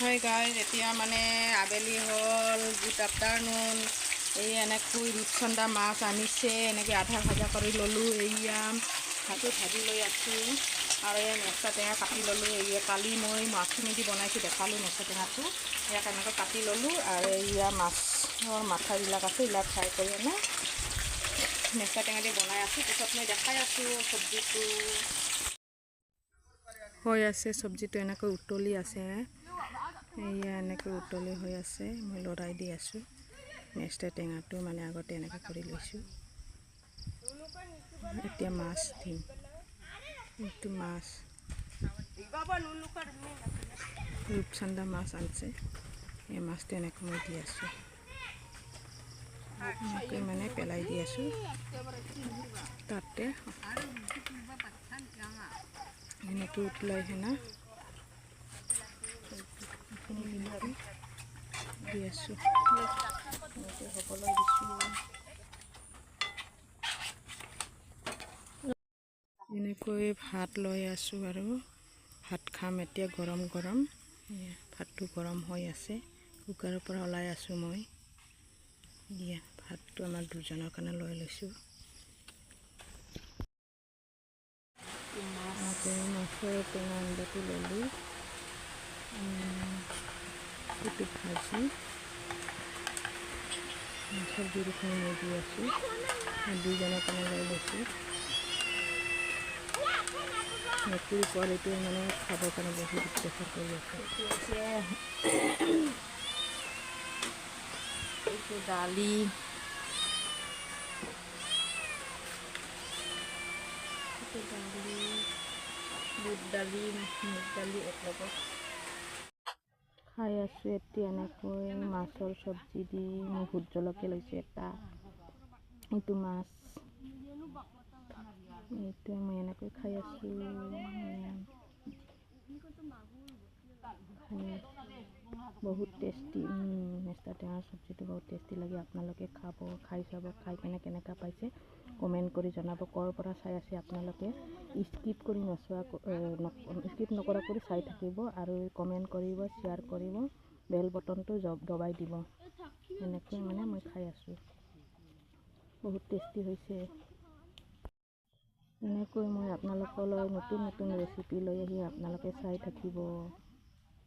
হয় গাইজ, এতিয়া মানে আবেলি হ'ল, গুড আফটাৰনুন। এই এনেকৈ ৰূপচন্দা মাছ আনিছে, এনেকৈ আধা ভাজা কৰি ল'লোঁ। এয়া ভাতো ভাজি লৈ আছোঁ আৰু এই মেষ্টা টেঙা কাটি ল'লোঁ। এয়া কালি মই মাছখিনি দি বনাইছোঁ, দেখালোঁ মেষ্টা টেঙাটো। ইয়াক এনেকৈ কাটি ল'লোঁ আৰু এয়া মাছৰ মাথাবিলাক আছে, এইবিলাক ফ্ৰাই কৰি আনে মেষ্টা টেঙা দি বনাই আছোঁ। পিছত মই দেখাই আছোঁ চব্জিটো হৈ আছে। চব্জিটো এনেকৈ উতলি আছে, এয়া এনেকৈ উতলি হৈ আছে। মই লৰাই দি আছোঁ। মেষ্টা টেঙাটো মানে আগতে এনেকৈ কৰি লৈছোঁ। এতিয়া মাছ দিম, এইটো মাছ ৰূপচন্দা মাছ আনিছে, এই মাছটো এনেকৈ মই দি আছোঁ। এনেকৈ মানে পেলাই দি আছোঁ তাতে, এনেকৈ উতলাই হেনা দি আছোঁ, এনেকৈ হ'বলৈ দিছোঁ। এনেকৈ ভাত লৈ আছোঁ আৰু ভাত খাম এতিয়া গৰম গৰম। ভাতটো গৰম হৈ আছে, কুকাৰৰ পৰা ওলাই আছোঁ মই। দিয়া ভাতটো আমাৰ দুজনৰ কাৰণে লৈ লৈছোঁ। মাছৰ টেঙা আঞ্জাটো ল'লোঁ, এইটো ভাজি মাছৰ জোলখিনি মই দি আছোঁ, দুজনৰ কাৰণে লৈ লৈছোঁ। মেকুৰী পোৱালিটোৱে মানে খাবৰ কাৰণে বহুত প্ৰেফাৰ কৰি আছে। এইটো দালি, বুট দালি, মুগ দালি একেলগত খাই আছোঁ। এতিয়া এনেকৈ মাছৰ চব্জি দি মই ভোট জলকীয়া লৈছোঁ এটা, এইটো মাছ, এইটো মই এনেকৈ খাই আছোঁ। বহুত টেষ্টি, মেষ্টা টেঙাৰ চব্জিটো বহুত টেষ্টি লাগে। আপোনালোকে খাব, খাই চাব, খাই কেনে কেনেকুৱা পাইছে কমেণ্ট কৰি জনাব। ক'ৰ পৰা চাই আছে আপোনালোকে, স্কিপ নকৰা কৰি চাই থাকিব আৰু কমেণ্ট কৰিব, শ্বেয়াৰ কৰিব, বেল বটনটো দবাই দিব। এনেকৈ মানে মই খাই আছোঁ, বহুত টেষ্টি হৈছে। এনেকৈ মই আপোনালোকলৈ নতুন নতুন ৰেচিপি লৈ আহি আপোনালোকে চাই থাকিব।